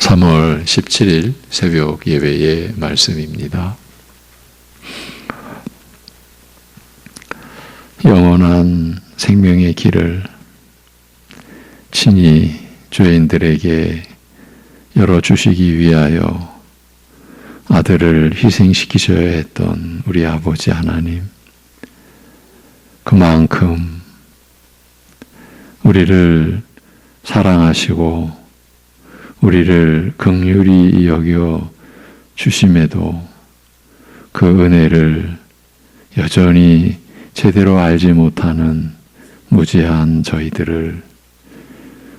3월 17일 새벽 예배의 말씀입니다. 영원한 생명의 길을 친히 죄인들에게 열어주시기 위하여 아들을 희생시키셔야 했던 우리 아버지 하나님, 그만큼 우리를 사랑하시고 우리를 긍휼히 여겨 주심에도 그 은혜를 여전히 제대로 알지 못하는 무지한 저희들을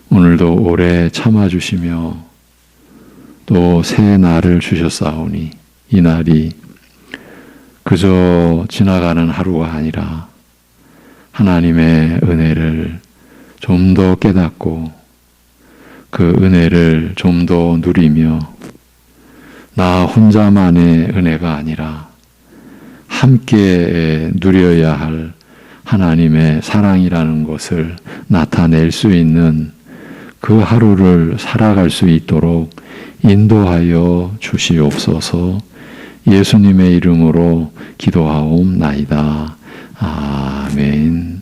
오늘도 오래 참아주시며 또 새 날을 주셨사오니 이 날이 그저 지나가는 하루가 아니라 하나님의 은혜를 좀 더 깨닫고 그 은혜를 좀 더 누리며 나 혼자만의 은혜가 아니라 함께 누려야 할 하나님의 사랑이라는 것을 나타낼 수 있는 그 하루를 살아갈 수 있도록 인도하여 주시옵소서. 예수님의 이름으로 기도하옵나이다. 아멘.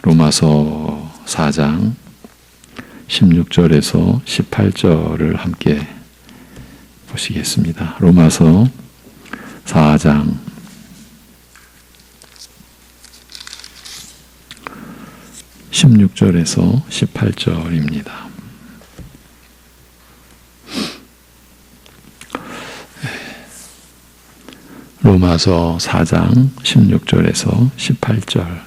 로마서 4장 16절에서 18절을 함께 보시겠습니다. 로마서 4장 16절에서 18절입니다. 로마서 4장 16절에서 18절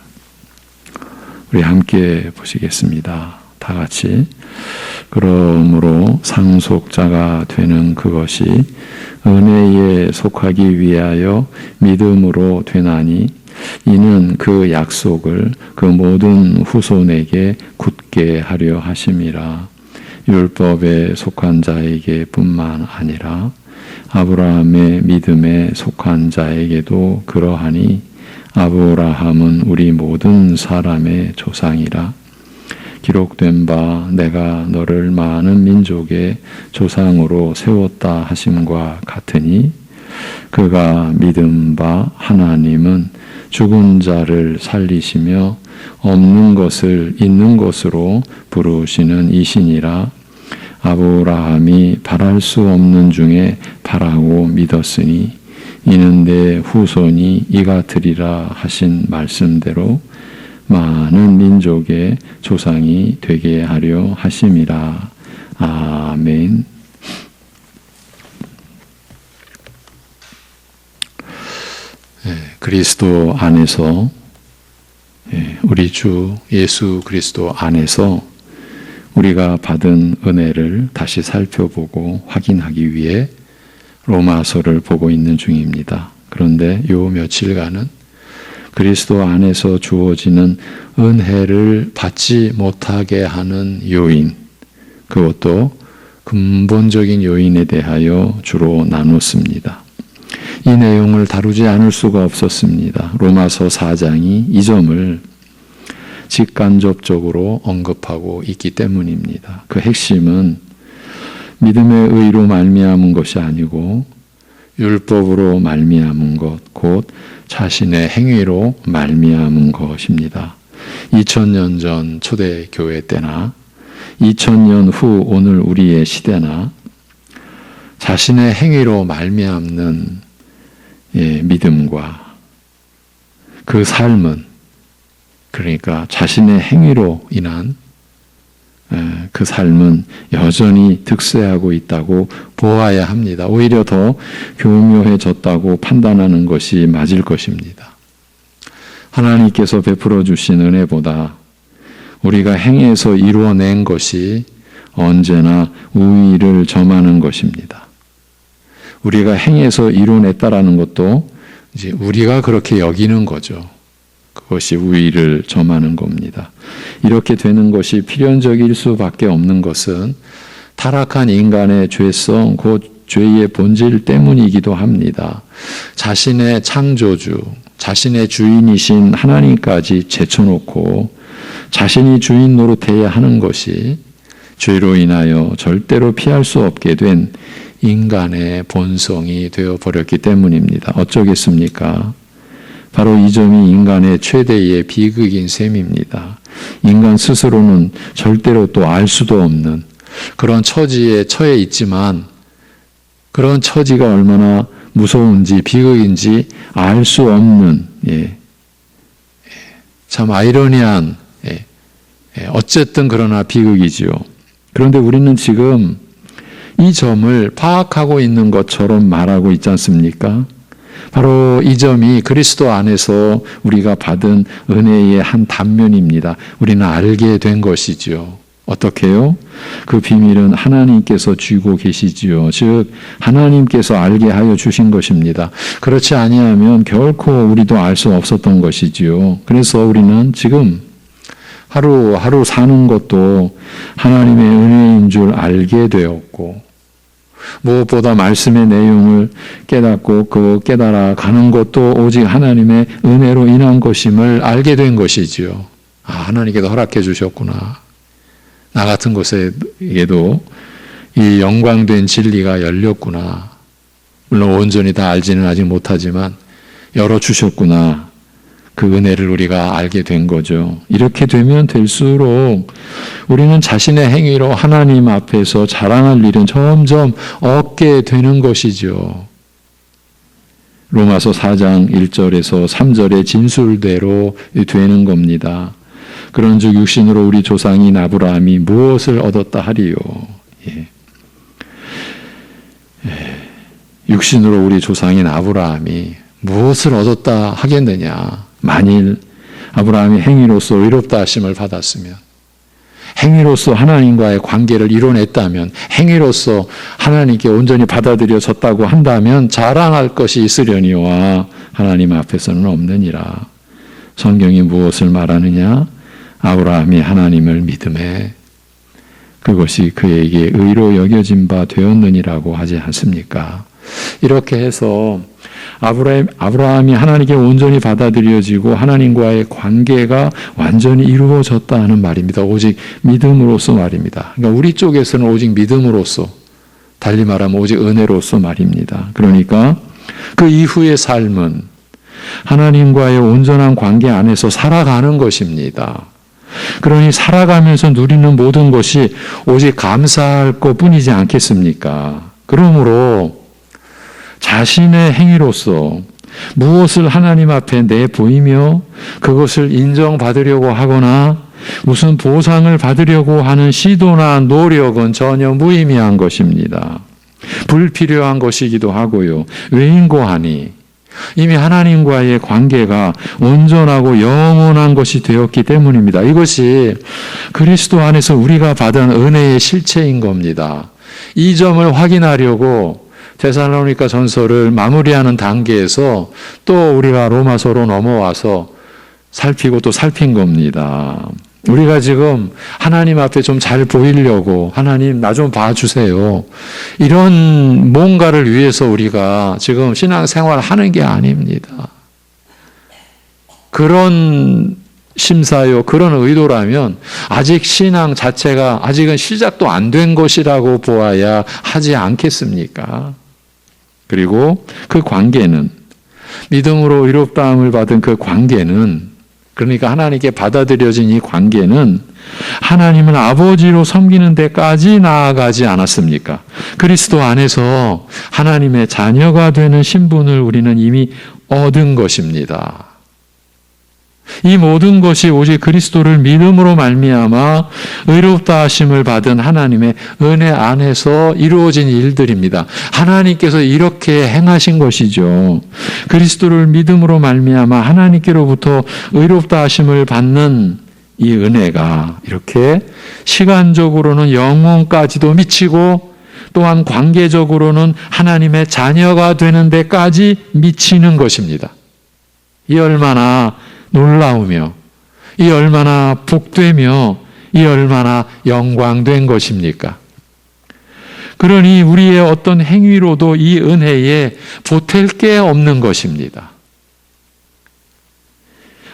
우리 함께 보시겠습니다. 다 같이. 그러므로 상속자가 되는 그것이 은혜에 속하기 위하여 믿음으로 되나니 이는 그 약속을 그 모든 후손에게 굳게 하려 하심이라. 율법에 속한 자에게 뿐만 아니라 아브라함의 믿음에 속한 자에게도 그러하니 아브라함은 우리 모든 사람의 조상이라. 기록된 바 내가 너를 많은 민족의 조상으로 세웠다 하심과 같으니 그가 믿은 바 하나님은 죽은 자를 살리시며 없는 것을 있는 것으로 부르시는 이시니라. 아브라함이 바랄 수 없는 중에 바라고 믿었으니 이는 내 후손이 이같으리라 하신 말씀대로 많은 민족의 조상이 되게 하려 하심이라. 아멘. 그리스도 안에서 우리 주 예수 그리스도 안에서 우리가 받은 은혜를 다시 살펴보고 확인하기 위해 로마서를 보고 있는 중입니다. 그런데 요 며칠간은 그리스도 안에서 주어지는 은혜를 받지 못하게 하는 요인, 그것도 근본적인 요인에 대하여 주로 나눴습니다. 이 내용을 다루지 않을 수가 없었습니다. 로마서 4장이 이 점을 직간접적으로 언급하고 있기 때문입니다. 그 핵심은 믿음의 의로 말미암은 것이 아니고 율법으로 말미암은 것, 곧 자신의 행위로 말미암은 것입니다. 2000년 전 초대교회 때나 2000년 후 오늘 우리의 시대나 자신의 행위로 말미암는 믿음과 그 삶은, 그러니까 자신의 행위로 인한 그 삶은 여전히 득세하고 있다고 보아야 합니다. 오히려 더 교묘해졌다고 판단하는 것이 맞을 것입니다. 하나님께서 베풀어 주신 은혜보다 우리가 행해서 이루어낸 것이 언제나 우위를 점하는 것입니다. 우리가 행해서 이루어냈다라는 것도 이제 우리가 그렇게 여기는 거죠. 그것이 우위를 점하는 겁니다. 이렇게 되는 것이 필연적일 수밖에 없는 것은 타락한 인간의 죄성, 곧 죄의 본질 때문이기도 합니다. 자신의 창조주, 자신의 주인이신 하나님까지 제쳐놓고 자신이 주인 노릇해야 하는 것이 죄로 인하여 절대로 피할 수 없게 된 인간의 본성이 되어버렸기 때문입니다. 어쩌겠습니까? 바로 이 점이 인간의 최대의 비극인 셈입니다. 인간 스스로는 절대로 또 알 수도 없는 그런 처지에 처해 있지만 그런 처지가 얼마나 무서운지 비극인지 알 수 없는 참 아이러니한 어쨌든 그러나 비극이지요. 그런데 우리는 지금 이 점을 파악하고 있는 것처럼 말하고 있지 않습니까? 바로 이 점이 그리스도 안에서 우리가 받은 은혜의 한 단면입니다. 우리는 알게 된 것이지요. 어떻게요? 그 비밀은 하나님께서 쥐고 계시지요. 즉 하나님께서 알게 하여 주신 것입니다. 그렇지 아니하면 결코 우리도 알 수 없었던 것이지요. 그래서 우리는 지금 하루하루 사는 것도 하나님의 은혜인 줄 알게 되었고 무엇보다 말씀의 내용을 깨닫고 그 깨달아 가는 것도 오직 하나님의 은혜로 인한 것임을 알게 된 것이지요. 아, 하나님께서 허락해 주셨구나. 나 같은 곳에게도 이 영광된 진리가 열렸구나. 물론 온전히 다 알지는 아직 못하지만 열어주셨구나. 그 은혜를 우리가 알게 된 거죠. 이렇게 되면 될수록 우리는 자신의 행위로 하나님 앞에서 자랑할 일은 점점 얻게 되는 것이죠. 로마서 4장 1절에서 3절의 진술대로 되는 겁니다. 그런즉 육신으로 우리 조상인 아브라함이 무엇을 얻었다 하리요. 육신으로 우리 조상인 아브라함이 무엇을 얻었다 하겠느냐. 만일 아브라함이 행위로서 의롭다 하심을 받았으면, 행위로서 하나님과의 관계를 이뤄냈다면, 행위로서 하나님께 온전히 받아들여졌다고 한다면 자랑할 것이 있으려니와 하나님 앞에서는 없느니라. 성경이 무엇을 말하느냐? 아브라함이 하나님을 믿음에 그것이 그에게 의로 여겨진 바 되었느니라고 하지 않습니까? 이렇게 해서 아브라함이 하나님께 온전히 받아들여지고 하나님과의 관계가 완전히 이루어졌다 하는 말입니다. 오직 믿음으로써 말입니다. 그러니까 우리 쪽에서는 오직 믿음으로써, 달리 말하면 오직 은혜로써 말입니다. 그러니까 그 이후의 삶은 하나님과의 온전한 관계 안에서 살아가는 것입니다. 그러니 살아가면서 누리는 모든 것이 오직 감사할 것뿐이지 않겠습니까? 그러므로 자신의 행위로서 무엇을 하나님 앞에 내보이며 그것을 인정받으려고 하거나 무슨 보상을 받으려고 하는 시도나 노력은 전혀 무의미한 것입니다. 불필요한 것이기도 하고요. 왜인고하니 이미 하나님과의 관계가 온전하고 영원한 것이 되었기 때문입니다. 이것이 그리스도 안에서 우리가 받은 은혜의 실체인 겁니다. 이 점을 확인하려고 데살로니가 전서를 마무리하는 단계에서 또 우리가 로마서로 넘어와서 살피고 또 살핀 겁니다. 우리가 지금 하나님 앞에 좀 잘 보이려고 하나님 나 좀 봐주세요. 이런 뭔가를 위해서 우리가 지금 신앙생활 하는 게 아닙니다. 그런 심사요, 그런 의도라면 아직 신앙 자체가 아직은 시작도 안 된 것이라고 보아야 하지 않겠습니까? 그리고 그 관계는 믿음으로 의롭다함을 받은 그 관계는 그러니까 하나님께 받아들여진 이 관계는 하나님을 아버지로 섬기는 데까지 나아가지 않았습니까? 그리스도 안에서 하나님의 자녀가 되는 신분을 우리는 이미 얻은 것입니다. 이 모든 것이 오직 그리스도를 믿음으로 말미암아 의롭다 하심을 받은 하나님의 은혜 안에서 이루어진 일들입니다. 하나님께서 이렇게 행하신 것이죠. 그리스도를 믿음으로 말미암아 하나님께로부터 의롭다 하심을 받는 이 은혜가 이렇게 시간적으로는 영혼까지도 미치고 또한 관계적으로는 하나님의 자녀가 되는 데까지 미치는 것입니다. 이 얼마나 놀라우며 이 얼마나 복되며 이 얼마나 영광된 것입니까? 그러니 우리의 어떤 행위로도 이 은혜에 보탤 게 없는 것입니다.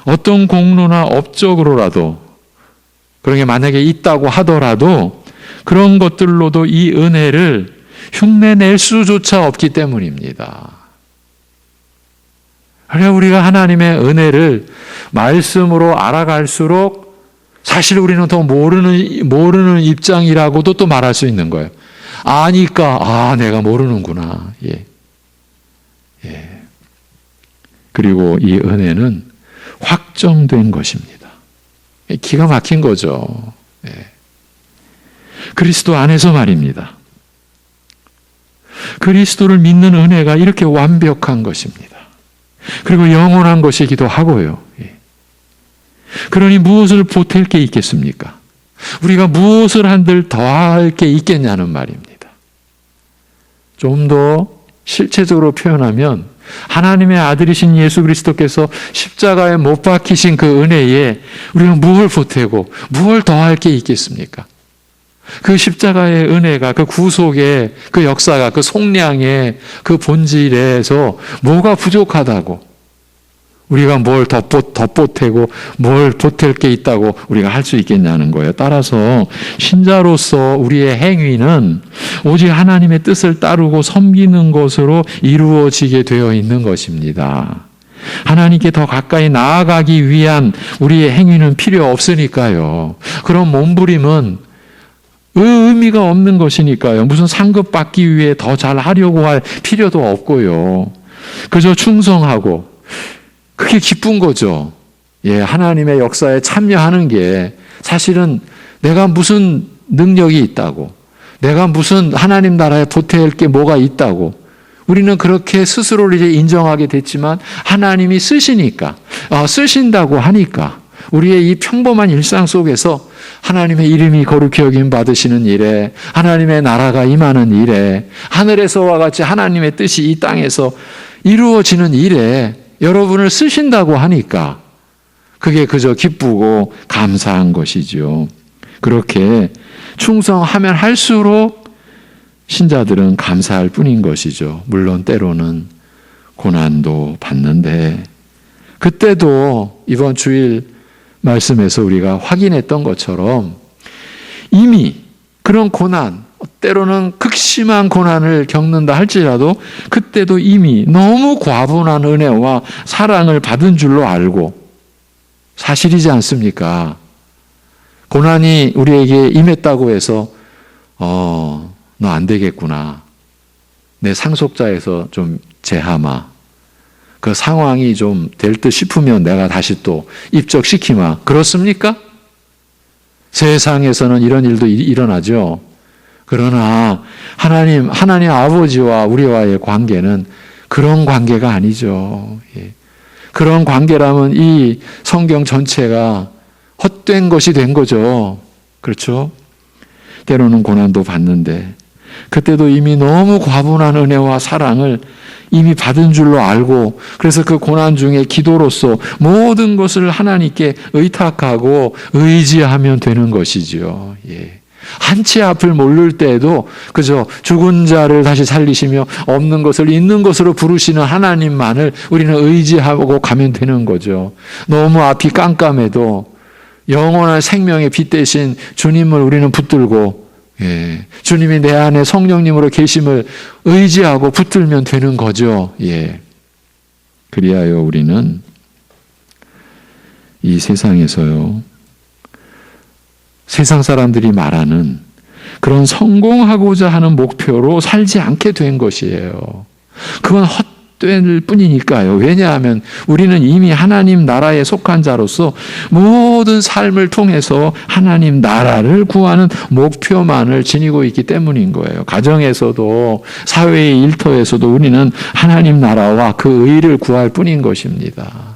어떤 공로나 업적으로라도 그런 게 만약에 있다고 하더라도 그런 것들로도 이 은혜를 흉내낼 수조차 없기 때문입니다. 그래야 우리가 하나님의 은혜를 말씀으로 알아갈수록 사실 우리는 더 모르는 입장이라고도 또 말할 수 있는 거예요. 아니까, 내가 모르는구나. 예. 그리고 이 은혜는 확정된 것입니다. 기가 막힌 거죠. 그리스도 안에서 말입니다. 그리스도를 믿는 은혜가 이렇게 완벽한 것입니다. 그리고 영원한 것이기도 하고요. 그러니 무엇을 보탤 게 있겠습니까? 우리가 무엇을 한들 더할 게 있겠냐는 말입니다. 좀 더 실체적으로 표현하면 하나님의 아들이신 예수 그리스도께서 십자가에 못 박히신 그 은혜에 우리가 무엇을 보태고 무엇을 더할 게 있겠습니까? 그 십자가의 은혜가 그 구속의 그 역사가 그 속량의 그 본질에서 뭐가 부족하다고 우리가 뭘 더 보태고 뭘 보탤 게 있다고 우리가 할 수 있겠냐는 거예요. 따라서 신자로서 우리의 행위는 오직 하나님의 뜻을 따르고 섬기는 것으로 이루어지게 되어 있는 것입니다. 하나님께 더 가까이 나아가기 위한 우리의 행위는 필요 없으니까요. 그런 몸부림은 의미가 없는 것이니까요. 무슨 상급 받기 위해 더 잘하려고 할 필요도 없고요. 그저 충성하고 그게 기쁜 거죠. 하나님의 역사에 참여하는 게 사실은 내가 무슨 능력이 있다고, 내가 무슨 하나님 나라에 보탤 게 뭐가 있다고, 우리는 그렇게 스스로를 이제 인정하게 됐지만 하나님이 쓰시니까, 쓰신다고 하니까 우리의 이 평범한 일상 속에서 하나님의 이름이 거룩히 여김 받으시는 일에, 하나님의 나라가 임하는 일에, 하늘에서와 같이 하나님의 뜻이 이 땅에서 이루어지는 일에 여러분을 쓰신다고 하니까 그게 그저 기쁘고 감사한 것이죠. 그렇게 충성하면 할수록 신자들은 감사할 뿐인 것이죠. 물론 때로는 고난도 받는데, 그때도 이번 주일 말씀에서 우리가 확인했던 것처럼 이미 그런 고난, 때로는 극심한 고난을 겪는다 할지라도 그때도 이미 너무 과분한 은혜와 사랑을 받은 줄로 알고, 사실이지 않습니까? 고난이 우리에게 임했다고 해서 너 안 되겠구나, 내 상속자에서 좀 제하마, 그 상황이 좀 될 듯 싶으면 내가 다시 또 입적시키마, 그렇습니까? 세상에서는 이런 일도 일어나죠. 그러나 하나님 아버지와 우리와의 관계는 그런 관계가 아니죠. 그런 관계라면 이 성경 전체가 헛된 것이 된 거죠. 그렇죠? 때로는 고난도 받는데 그때도 이미 너무 과분한 은혜와 사랑을 이미 받은 줄로 알고, 그래서 그 고난 중에 기도로서 모든 것을 하나님께 의탁하고 의지하면 되는 것이지요. 한치 앞을 모를 때에도 그저 죽은 자를 다시 살리시며 없는 것을 있는 것으로 부르시는 하나님만을 우리는 의지하고 가면 되는 거죠. 너무 앞이 깜깜해도 영원한 생명의 빛 대신 주님을 우리는 붙들고, 주님이 내 안에 성령님으로 계심을 의지하고 붙들면 되는 거죠. 그리하여 우리는 이 세상에서요, 세상 사람들이 말하는 그런 성공하고자 하는 목표로 살지 않게 된 것이에요. 그건 헛될 뿐이니까요. 왜냐하면 우리는 이미 하나님 나라에 속한 자로서 모든 삶을 통해서 하나님 나라를 구하는 목표만을 지니고 있기 때문인 거예요. 가정에서도 사회의 일터에서도 우리는 하나님 나라와 그 의를 구할 뿐인 것입니다.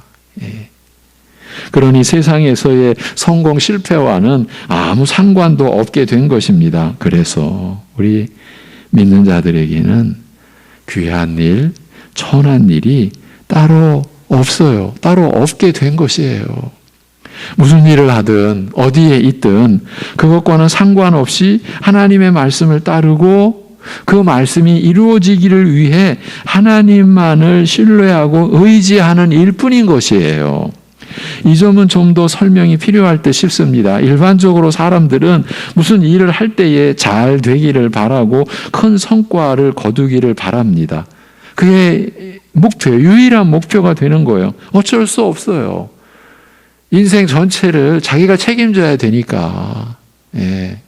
그러니 세상에서의 성공 실패와는 아무 상관도 없게 된 것입니다. 그래서 우리 믿는 자들에게는 귀한 일, 천한 일이 따로 없어요. 따로 없게 된 것이에요. 무슨 일을 하든 어디에 있든 그것과는 상관없이 하나님의 말씀을 따르고 그 말씀이 이루어지기를 위해 하나님만을 신뢰하고 의지하는 일뿐인 것이에요. 이 점은 좀 더 설명이 필요할 듯 싶습니다. 일반적으로 사람들은 무슨 일을 할 때에 잘 되기를 바라고 큰 성과를 거두기를 바랍니다. 그게 목표예요. 유일한 목표가 되는 거예요. 어쩔 수 없어요. 인생 전체를 자기가 책임져야 되니까. 예.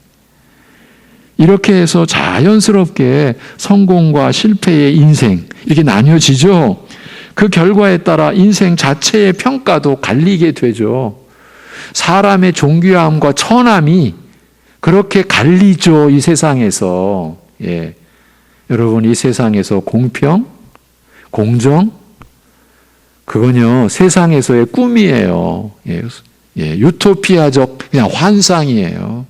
이렇게 해서 자연스럽게 성공과 실패의 인생 이렇게 나뉘어지죠. 그 결과에 따라 인생 자체의 평가도 갈리게 되죠. 사람의 존귀함과 천함이 그렇게 갈리죠. 이 세상에서. 예. 여러분, 이 세상에서 공평, 공정, 그건요 세상에서의 꿈이에요. 예. 예. 유토피아적 그냥 환상이에요.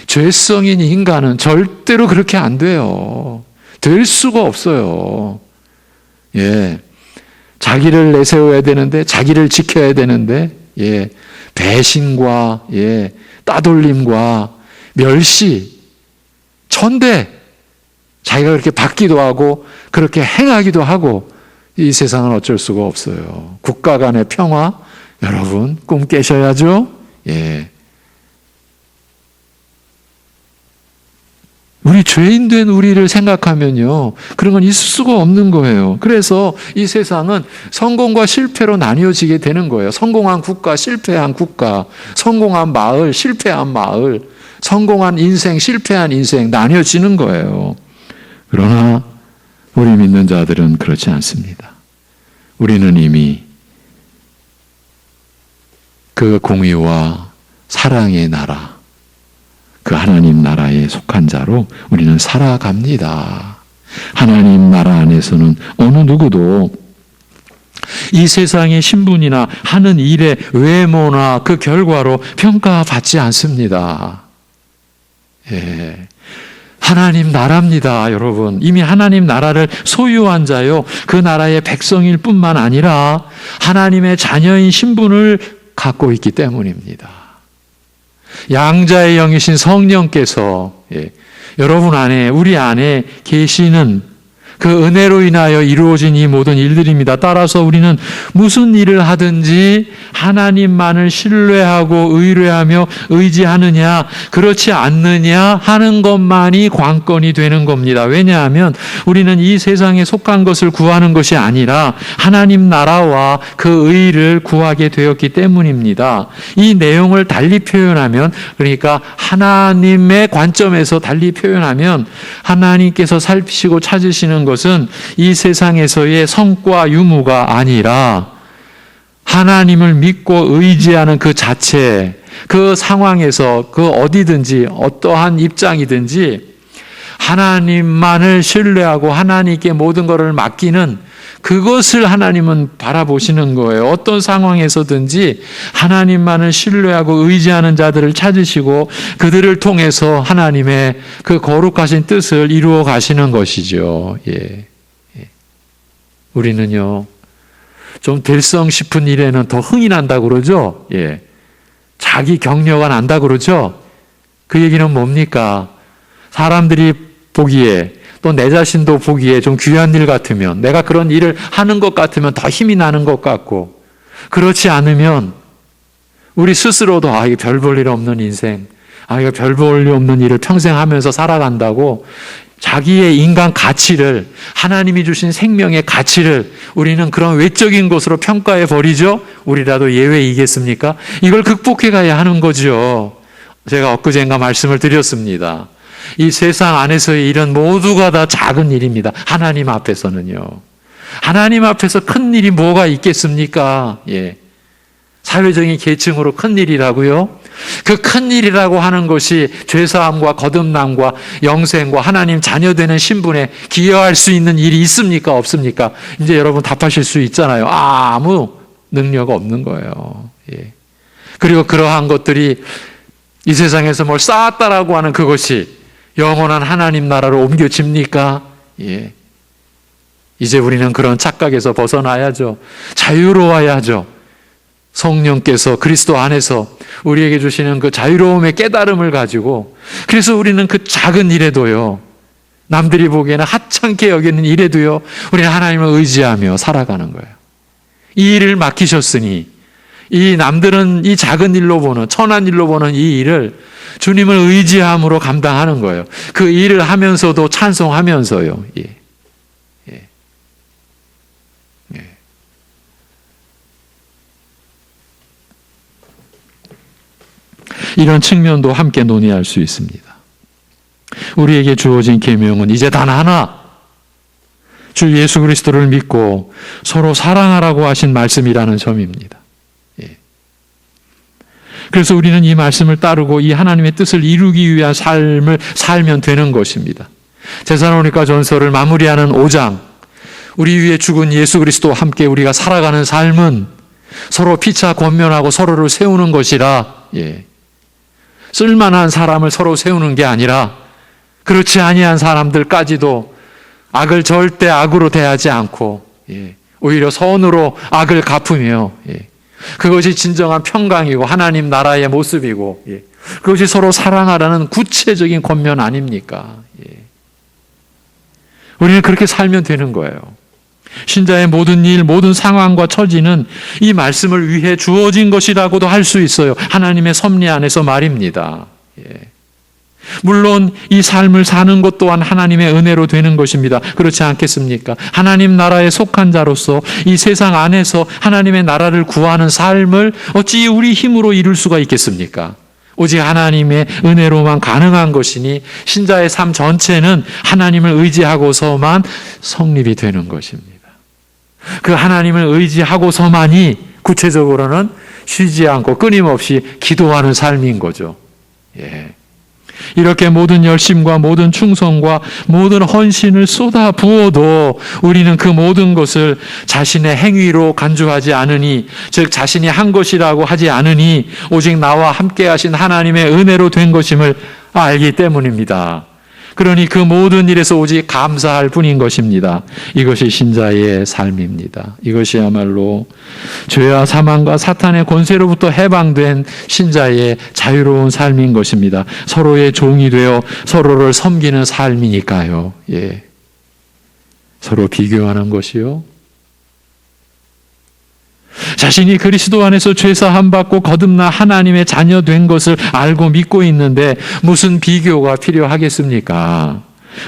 죄성인 인간은 절대로 그렇게 안 돼요. 될 수가 없어요. 예. 자기를 내세워야 되는데, 자기를 지켜야 되는데, 예. 배신과, 예. 따돌림과 멸시, 천대, 자기가 그렇게 받기도 하고, 그렇게 행하기도 하고, 이 세상은 어쩔 수가 없어요. 국가 간의 평화, 여러분, 꿈 깨셔야죠? 예. 우리 죄인 된 우리를 생각하면요, 그런 건 있을 수가 없는 거예요. 그래서 이 세상은 성공과 실패로 나뉘어지게 되는 거예요. 성공한 국가, 실패한 국가, 성공한 마을, 실패한 마을, 성공한 인생, 실패한 인생 나뉘어지는 거예요. 그러나 우리 믿는 자들은 그렇지 않습니다. 우리는 이미 그 공의와 사랑의 나라, 그 하나님 나라에 속한 자로 우리는 살아갑니다. 하나님 나라 안에서는 어느 누구도 이 세상의 신분이나 하는 일의 외모나 그 결과로 평가받지 않습니다. 예. 하나님 나라입니다, 여러분. 이미 하나님 나라를 소유한 자요, 그 나라의 백성일 뿐만 아니라 하나님의 자녀인 신분을 갖고 있기 때문입니다. 양자의 영이신 성령께서 여러분 안에, 우리 안에 계시는 그 은혜로 인하여 이루어진 이 모든 일들입니다. 따라서 우리는 무슨 일을 하든지 하나님만을 신뢰하고 의뢰하며 의지하느냐, 그렇지 않느냐 하는 것만이 관건이 되는 겁니다. 왜냐하면 우리는 이 세상에 속한 것을 구하는 것이 아니라 하나님 나라와 그 의를 구하게 되었기 때문입니다. 이 내용을 달리 표현하면, 그러니까 하나님의 관점에서 달리 표현하면, 하나님께서 살피시고 찾으시는 것은 이 세상에서의 성과 유무가 아니라 하나님을 믿고 의지하는 그 자체, 그 상황에서 그 어디든지 어떠한 입장이든지 하나님만을 신뢰하고 하나님께 모든 것을 맡기는 그것을 하나님은 바라보시는 거예요. 어떤 상황에서든지 하나님만을 신뢰하고 의지하는 자들을 찾으시고 그들을 통해서 하나님의 그 거룩하신 뜻을 이루어 가시는 것이죠. 예. 우리는요, 좀 될성 싶은 일에는 더 흥이 난다고 그러죠. 예. 자기 격려가 난다고 그러죠. 그 얘기는 뭡니까? 사람들이 보기에, 또 내 자신도 보기에 좀 귀한 일 같으면, 내가 그런 일을 하는 것 같으면 더 힘이 나는 것 같고, 그렇지 않으면 우리 스스로도 이거 별 볼 일 없는 인생, 이거 별 볼 일 없는 일을 평생 하면서 살아간다고 자기의 인간 가치를, 하나님이 주신 생명의 가치를 우리는 그런 외적인 것으로 평가해 버리죠. 우리라도 예외이겠습니까? 이걸 극복해 가야 하는 거죠. 제가 엊그젠가 말씀을 드렸습니다. 이 세상 안에서의 일은 모두가 다 작은 일입니다. 하나님 앞에서는요. 하나님 앞에서 큰 일이 뭐가 있겠습니까? 예. 사회적인 계층으로 큰 일이라고요? 그 큰 일이라고 하는 것이 죄사함과 거듭남과 영생과 하나님 자녀되는 신분에 기여할 수 있는 일이 있습니까? 없습니까? 이제 여러분 답하실 수 있잖아요. 아무 능력 없는 거예요. 예. 그리고 그러한 것들이 이 세상에서 뭘 쌓았다라고 하는 그것이 영원한 하나님 나라로 옮겨집니까? 예. 이제 우리는 그런 착각에서 벗어나야죠. 자유로워야죠. 성령께서 그리스도 안에서 우리에게 주시는 그 자유로움의 깨달음을 가지고, 그래서 우리는 그 작은 일에도요, 남들이 보기에는 하찮게 여기는 일에도요, 우리는 하나님을 의지하며 살아가는 거예요. 이 일을 맡기셨으니 이 남들은 이 작은 일로 보는, 천한 일로 보는 이 일을 주님을 의지함으로 감당하는 거예요. 그 일을 하면서도 찬송하면서요. 예. 예. 예. 이런 측면도 함께 논의할 수 있습니다. 우리에게 주어진 계명은 이제 단 하나, 주 예수 그리스도를 믿고 서로 사랑하라고 하신 말씀이라는 점입니다. 예. 그래서 우리는 이 말씀을 따르고 이 하나님의 뜻을 이루기 위한 삶을 살면 되는 것입니다. 데살로니가 전서를 마무리하는 5장, 우리 위에 죽은 예수 그리스도와 함께 우리가 살아가는 삶은 서로 피차 권면하고 서로를 세우는 것이라, 예. 쓸만한 사람을 서로 세우는 게 아니라 그렇지 아니한 사람들까지도 악을 절대 악으로 대하지 않고, 예. 오히려 선으로 악을 갚으며, 예. 그것이 진정한 평강이고 하나님 나라의 모습이고, 예. 그것이 서로 사랑하라는 구체적인 권면 아닙니까? 예. 우리는 그렇게 살면 되는 거예요. 신자의 모든 일, 모든 상황과 처지는 이 말씀을 위해 주어진 것이라고도 할 수 있어요. 하나님의 섭리 안에서 말입니다. 예. 물론 이 삶을 사는 것 또한 하나님의 은혜로 되는 것입니다. 그렇지 않겠습니까? 하나님 나라에 속한 자로서 이 세상 안에서 하나님의 나라를 구하는 삶을 어찌 우리 힘으로 이룰 수가 있겠습니까? 오직 하나님의 은혜로만 가능한 것이니 신자의 삶 전체는 하나님을 의지하고서만 성립이 되는 것입니다. 그 하나님을 의지하고서만이 구체적으로는 쉬지 않고 끊임없이 기도하는 삶인 거죠. 예. 이렇게 모든 열심과 모든 충성과 모든 헌신을 쏟아 부어도 우리는 그 모든 것을 자신의 행위로 간주하지 않으니, 즉 자신이 한 것이라고 하지 않으니 오직 나와 함께 하신 하나님의 은혜로 된 것임을 알기 때문입니다. 그러니 그 모든 일에서 오직 감사할 뿐인 것입니다. 이것이 신자의 삶입니다. 이것이야말로 죄와 사망과 사탄의 권세로부터 해방된 신자의 자유로운 삶인 것입니다. 서로의 종이 되어 서로를 섬기는 삶이니까요. 예. 서로 비교하는 것이요. 자신이 그리스도 안에서 죄사함 받고 거듭나 하나님의 자녀 된 것을 알고 믿고 있는데 무슨 비교가 필요하겠습니까?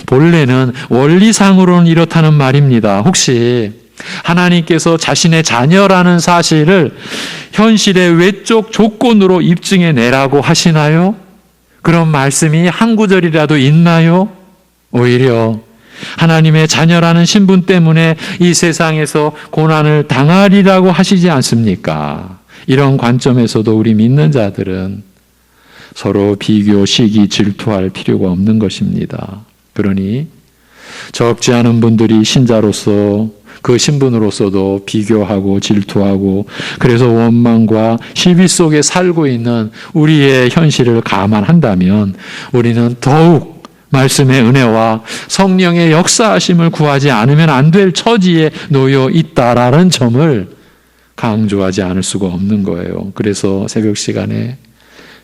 본래는 원리상으로는 이렇다는 말입니다. 혹시 하나님께서 자신의 자녀라는 사실을 현실의 외적 조건으로 입증해 내라고 하시나요? 그런 말씀이 한 구절이라도 있나요? 오히려 하나님의 자녀라는 신분 때문에 이 세상에서 고난을 당하리라고 하시지 않습니까? 이런 관점에서도 우리 믿는 자들은 서로 비교, 시기, 질투할 필요가 없는 것입니다. 그러니 적지 않은 분들이 신자로서 그 신분으로서도 비교하고 질투하고 그래서 원망과 시비 속에 살고 있는 우리의 현실을 감안한다면 우리는 더욱 말씀의 은혜와 성령의 역사하심을 구하지 않으면 안 될 처지에 놓여 있다라는 점을 강조하지 않을 수가 없는 거예요. 그래서 새벽 시간에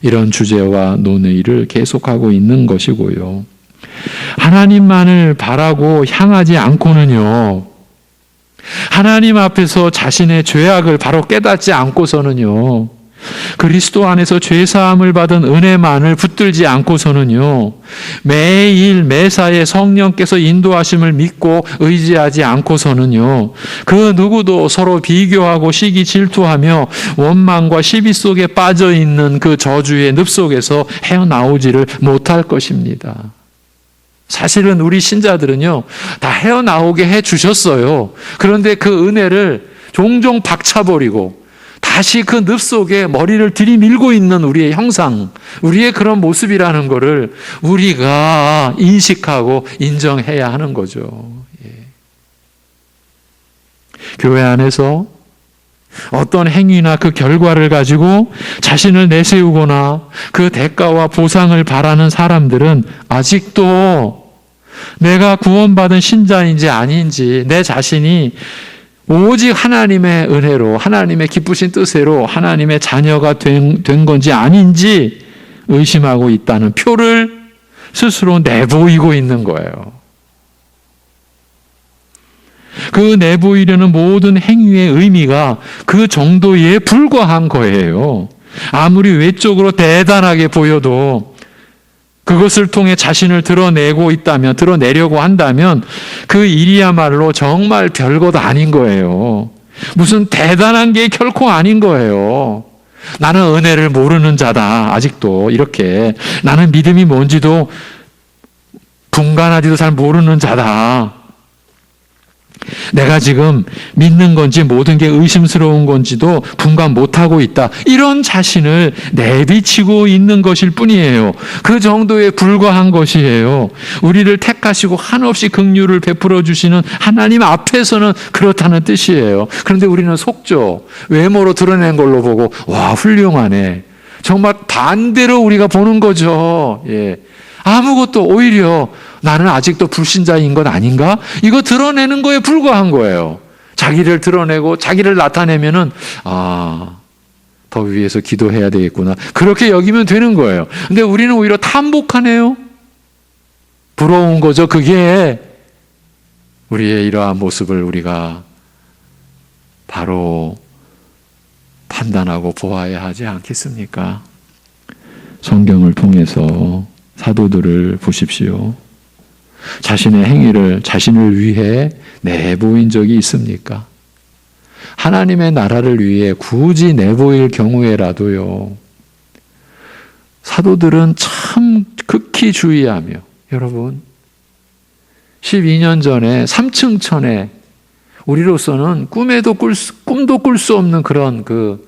이런 주제와 논의를 계속하고 있는 것이고요. 하나님만을 바라고 향하지 않고는요, 하나님 앞에서 자신의 죄악을 바로 깨닫지 않고서는요, 그리스도 안에서 죄사함을 받은 은혜만을 붙들지 않고서는요, 매일 매사에 성령께서 인도하심을 믿고 의지하지 않고서는요, 그 누구도 서로 비교하고 시기 질투하며 원망과 시비 속에 빠져 있는 그 저주의 늪 속에서 헤어나오지를 못할 것입니다. 사실은 우리 신자들은요, 다 헤어나오게 해주셨어요. 그런데 그 은혜를 종종 박차버리고 다시 그 늪 속에 머리를 들이밀고 있는 우리의 형상, 우리의 그런 모습이라는 것을 우리가 인식하고 인정해야 하는 거죠. 예. 교회 안에서 어떤 행위나 그 결과를 가지고 자신을 내세우거나 그 대가와 보상을 바라는 사람들은 아직도 내가 구원받은 신자인지 아닌지, 내 자신이 오직 하나님의 은혜로, 하나님의 기쁘신 뜻대로 하나님의 자녀가 된 건지 아닌지 의심하고 있다는 표를 스스로 내보이고 있는 거예요. 그 내보이려는 모든 행위의 의미가 그 정도에 불과한 거예요. 아무리 외적으로 대단하게 보여도 그것을 통해 자신을 드러내려고 한다면 그 일이야말로 정말 별것 아닌 거예요. 무슨 대단한 게 결코 아닌 거예요. 나는 은혜를 모르는 자다. 아직도 이렇게 나는 믿음이 뭔지도 분간하지도 잘 모르는 자다. 내가 지금 믿는 건지 모든 게 의심스러운 건지도 분간 못하고 있다. 이런 자신을 내비치고 있는 것일 뿐이에요. 그 정도에 불과한 것이에요. 우리를 택하시고 한없이 긍휼을 베풀어 주시는 하나님 앞에서는 그렇다는 뜻이에요. 그런데 우리는 속죠. 외모로 드러낸 걸로 보고 와 훌륭하네. 정말 반대로 우리가 보는 거죠. 예. 아무것도 오히려 나는 아직도 불신자인 것 아닌가? 이거 드러내는 거에 불과한 거예요. 자기를 드러내고 자기를 나타내면은 더 위에서 기도해야 되겠구나. 그렇게 여기면 되는 거예요. 근데 우리는 오히려 탐복하네요. 부러운 거죠. 그게 우리의 이러한 모습을 우리가 바로 판단하고 보아야 하지 않겠습니까? 성경을 통해서 사도들을 보십시오. 자신의 행위를 자신을 위해 내보인 적이 있습니까? 하나님의 나라를 위해 굳이 내보일 경우에라도요. 사도들은 참 극히 주의하며 여러분 12년 전에 3층 천에 우리로서는 꿈도 꿀 수 없는 그런 그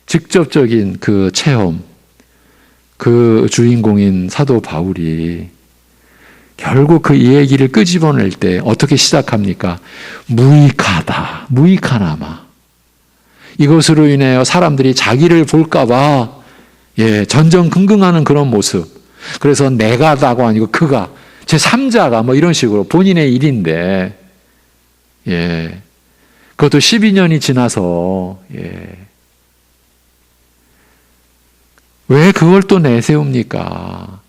직접적인 그 체험 그 주인공인 사도 바울이 결국 그 얘기를 끄집어낼 때 어떻게 시작합니까? 무익하나마. 이것으로 인하여 사람들이 자기를 볼까봐 전전긍긍하는 그런 모습. 그래서 내가다고 아니고 그가 제3자가 뭐 이런 식으로 본인의 일인데 그것도 12년이 지나서 왜 그걸 또 내세웁니까?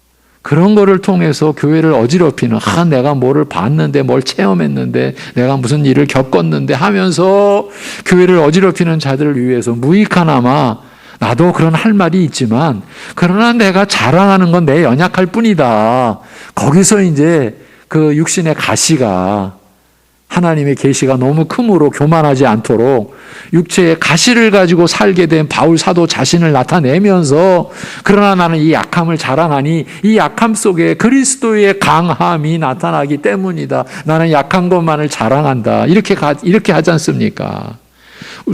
그런 거를 통해서 교회를 어지럽히는 내가 뭐를 봤는데 뭘 체험했는데 내가 무슨 일을 겪었는데 하면서 교회를 어지럽히는 자들을 위해서 무익하나마 나도 그런 할 말이 있지만 그러나 내가 자랑하는 건 내 연약할 뿐이다. 거기서 이제 그 육신의 가시가 하나님의 계시가 너무 크므로 교만하지 않도록 육체의 가시를 가지고 살게 된 바울 사도 자신을 나타내면서 그러나 나는 이 약함을 자랑하니 이 약함 속에 그리스도의 강함이 나타나기 때문이다. 나는 약한 것만을 자랑한다. 이렇게 하지 않습니까?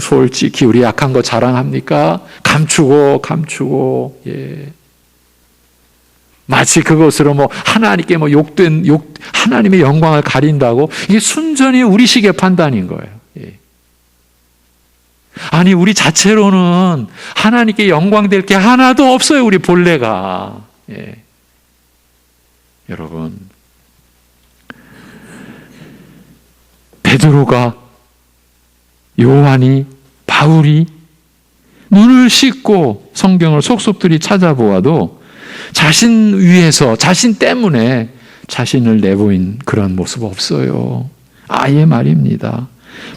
솔직히 우리 약한 거 자랑합니까? 감추고 마치 그것으로 하나님께 하나님의 영광을 가린다고 이게 순전히 우리식의 판단인 거예요. 아니 우리 자체로는 하나님께 영광될 게 하나도 없어요. 우리 본래가. 여러분 베드로가 요한이 바울이 눈을 씻고 성경을 속속들이 찾아보아도 자신 위해서 자신 때문에 자신을 내보인 그런 모습 없어요. 아예 말입니다.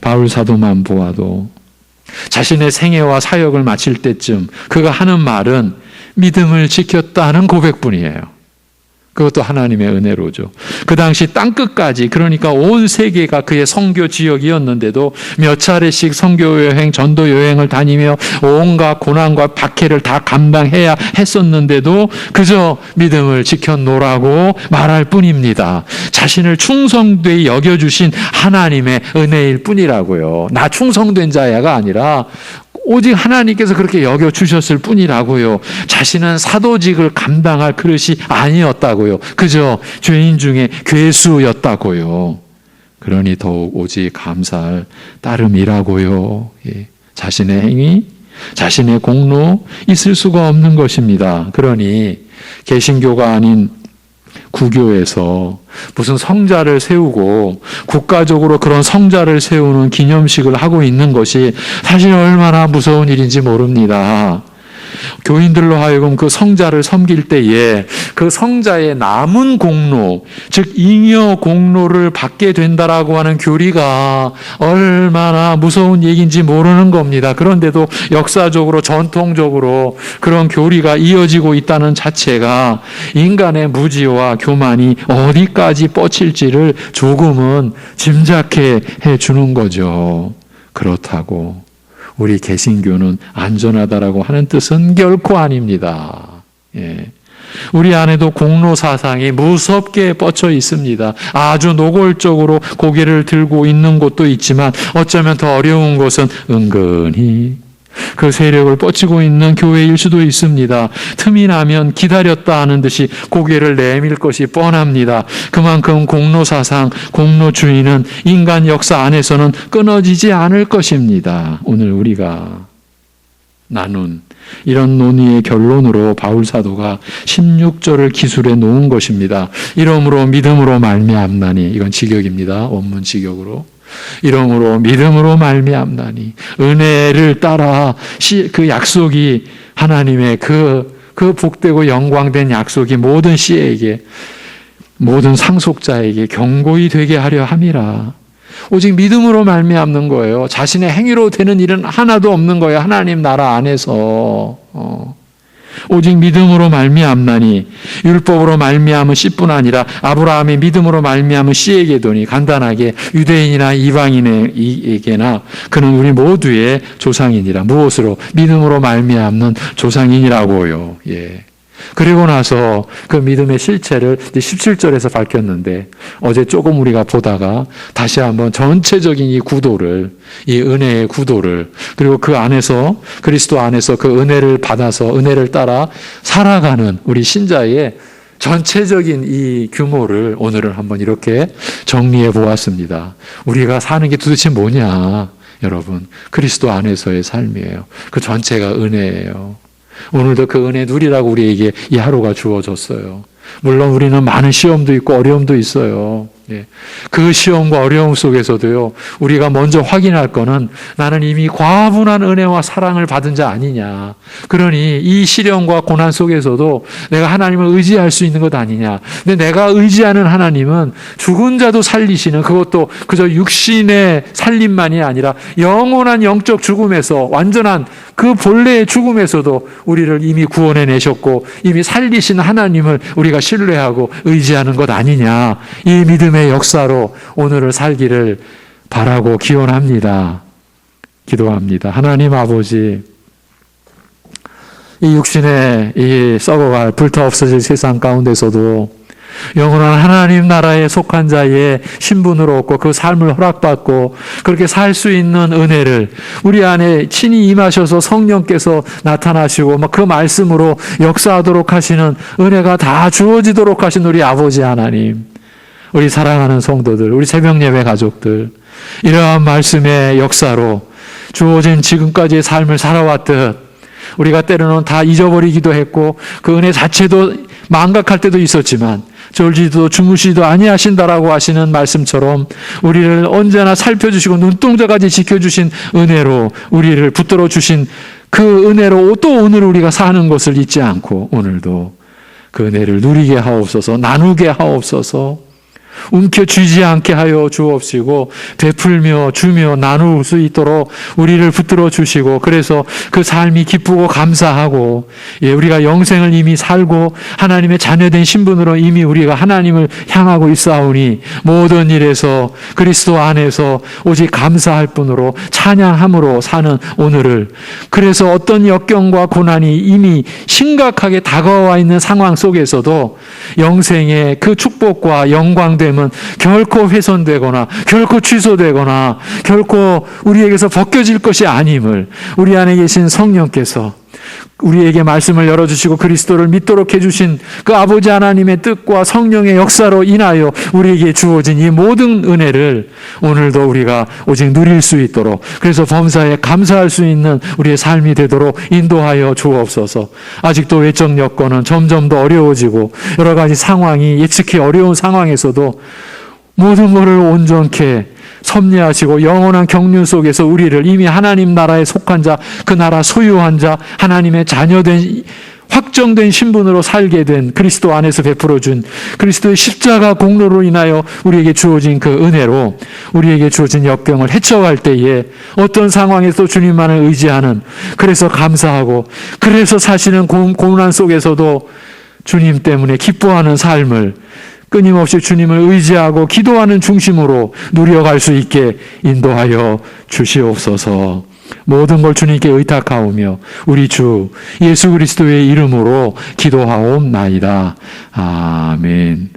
바울 사도만 보아도 자신의 생애와 사역을 마칠 때쯤 그가 하는 말은 믿음을 지켰다는 고백뿐이에요. 그것도 하나님의 은혜로죠. 그 당시 땅끝까지 그러니까 온 세계가 그의 선교 지역이었는데도 몇 차례씩 선교 여행, 전도 여행을 다니며 온갖 고난과 박해를 다 감당해야 했었는데도 그저 믿음을 지켜노라고 말할 뿐입니다. 자신을 충성되이 여겨주신 하나님의 은혜일 뿐이라고요. 나 충성된 자야가 아니라 오직 하나님께서 그렇게 여겨주셨을 뿐이라고요. 자신은 사도직을 감당할 그릇이 아니었다고요. 그저 죄인 중에 괴수였다고요. 그러니 더욱 오직 감사할 따름이라고요. 자신의 행위, 자신의 공로 있을 수가 없는 것입니다. 그러니 개신교가 아닌 구교에서 무슨 성자를 세우고 국가적으로 그런 성자를 세우는 기념식을 하고 있는 것이 사실 얼마나 무서운 일인지 모릅니다. 교인들로 하여금 그 성자를 섬길 때에 그 성자의 남은 공로, 즉 잉여 공로를 받게 된다라고 하는 교리가 얼마나 무서운 얘기인지 모르는 겁니다. 그런데도 역사적으로 전통적으로 그런 교리가 이어지고 있다는 자체가 인간의 무지와 교만이 어디까지 뻗칠지를 조금은 짐작해 주는 거죠. 그렇다고 우리 개신교는 안전하다라고 하는 뜻은 결코 아닙니다. 예. 우리 안에도 공로 사상이 무섭게 뻗쳐 있습니다. 아주 노골적으로 고개를 들고 있는 곳도 있지만 어쩌면 더 어려운 것은 은근히 그 세력을 뻗치고 있는 교회일 수도 있습니다. 틈이 나면 기다렸다 하는 듯이 고개를 내밀 것이 뻔합니다. 그만큼 공로사상, 공로주의는 인간 역사 안에서는 끊어지지 않을 것입니다. 오늘 우리가 나눈 이런 논의의 결론으로 바울 사도가 16절을 기술해 놓은 것입니다. 이러므로 믿음으로 말미암나니, 이건 직역입니다. 원문 직역으로. 이러므로 믿음으로 말미암나니, 은혜를 따라 그 약속이 하나님의 그 복되고 영광된 약속이 모든 씨에게, 모든 상속자에게 경고히 되게 하려 함이라. 오직 믿음으로 말미암는 거예요. 자신의 행위로 되는 일은 하나도 없는 거예요. 하나님 나라 안에서. 오직 믿음으로 말미암나니, 율법으로 말미암은 씨뿐 아니라 아브라함이 믿음으로 말미암은 씨에게 도니, 간단하게 유대인이나 이방인에게나 그는 우리 모두의 조상이니라. 무엇으로? 믿음으로 말미암는 조상이니라고요. 예. 그리고 나서 그 믿음의 실체를 17절에서 밝혔는데, 어제 조금 우리가 보다가 다시 한번 전체적인 이 구도를, 이 은혜의 구도를, 그리고 그 안에서, 그리스도 안에서 그 은혜를 받아서 은혜를 따라 살아가는 우리 신자의 전체적인 이 규모를 오늘은 한번 이렇게 정리해 보았습니다. 우리가 사는 게 도대체 뭐냐? 여러분, 그리스도 안에서의 삶이에요. 그 전체가 은혜예요. 오늘도 그 은혜 누리라고 우리에게 이 하루가 주어졌어요. 물론 우리는 많은 시험도 있고 어려움도 있어요. 예. 그 시험과 어려움 속에서도요, 우리가 먼저 확인할 거는 나는 이미 과분한 은혜와 사랑을 받은 자 아니냐. 그러니 이 시련과 고난 속에서도 내가 하나님을 의지할 수 있는 것 아니냐. 근데 내가 의지하는 하나님은 죽은 자도 살리시는, 그것도 그저 육신의 살림만이 아니라 영원한 영적 죽음에서, 완전한 그 본래의 죽음에서도 우리를 이미 구원해 내셨고 이미 살리신 하나님을 우리가 신뢰하고 의지하는 것 아니냐. 이 믿음의 역사로 오늘을 살기를 바라고 기원합니다. 기도합니다. 하나님 아버지, 이 육신의 이 썩어갈 불타 없어질 세상 가운데서도 영원한 하나님 나라에 속한 자의 신분으로 얻고 그 삶을 허락받고 그렇게 살 수 있는 은혜를 우리 안에 친히 임하셔서 성령께서 나타나시고 막 그 말씀으로 역사하도록 하시는 은혜가 다 주어지도록 하신 우리 아버지 하나님, 우리 사랑하는 성도들, 우리 새벽예배 가족들, 이러한 말씀의 역사로 주어진 지금까지의 삶을 살아왔듯 우리가 때로는 다 잊어버리기도 했고 그 은혜 자체도 망각할 때도 있었지만 졸지도 주무시도 아니하신다라고 하시는 말씀처럼 우리를 언제나 살펴주시고 눈동자까지 지켜주신 은혜로 우리를 붙들어 주신 그 은혜로 또 오늘 우리가 사는 것을 잊지 않고 오늘도 그 은혜를 누리게 하옵소서, 나누게 하옵소서, 움켜쥐지 않게 하여 주옵시고 베풀며 주며 나눌 수 있도록 우리를 붙들어 주시고, 그래서 그 삶이 기쁘고 감사하고, 우리가 영생을 이미 살고 하나님의 자녀된 신분으로 이미 우리가 하나님을 향하고 있사오니 모든 일에서 그리스도 안에서 오직 감사할 뿐으로 찬양함으로 사는 오늘을, 그래서 어떤 역경과 고난이 이미 심각하게 다가와 있는 상황 속에서도 영생의 그 축복과 영광됨은 결코 훼손되거나 결코 취소되거나 결코 우리에게서 벗겨질 것이 아님을 우리 안에 계신 성령께서 우리에게 말씀을 열어주시고 그리스도를 믿도록 해주신 그 아버지 하나님의 뜻과 성령의 역사로 인하여 우리에게 주어진 이 모든 은혜를 오늘도 우리가 오직 누릴 수 있도록, 그래서 범사에 감사할 수 있는 우리의 삶이 되도록 인도하여 주옵소서. 아직도 외적 여건은 점점 더 어려워지고 여러 가지 상황이 예측히 어려운 상황에서도 모든 것을 온전케 섭리하시고 영원한 경륜 속에서 우리를 이미 하나님 나라에 속한 자, 그 나라 소유한 자, 하나님의 자녀된 확정된 신분으로 살게 된 그리스도 안에서 베풀어 준 그리스도의 십자가 공로로 인하여 우리에게 주어진 그 은혜로 우리에게 주어진 역경을 헤쳐갈 때에 어떤 상황에서 주님만을 의지하는, 그래서 감사하고 그래서 사시는 고난 속에서도 주님 때문에 기뻐하는 삶을 끊임없이 주님을 의지하고 기도하는 중심으로 누려갈 수 있게 인도하여 주시옵소서. 모든 걸 주님께 의탁하오며 우리 주 예수 그리스도의 이름으로 기도하옵나이다. 아멘.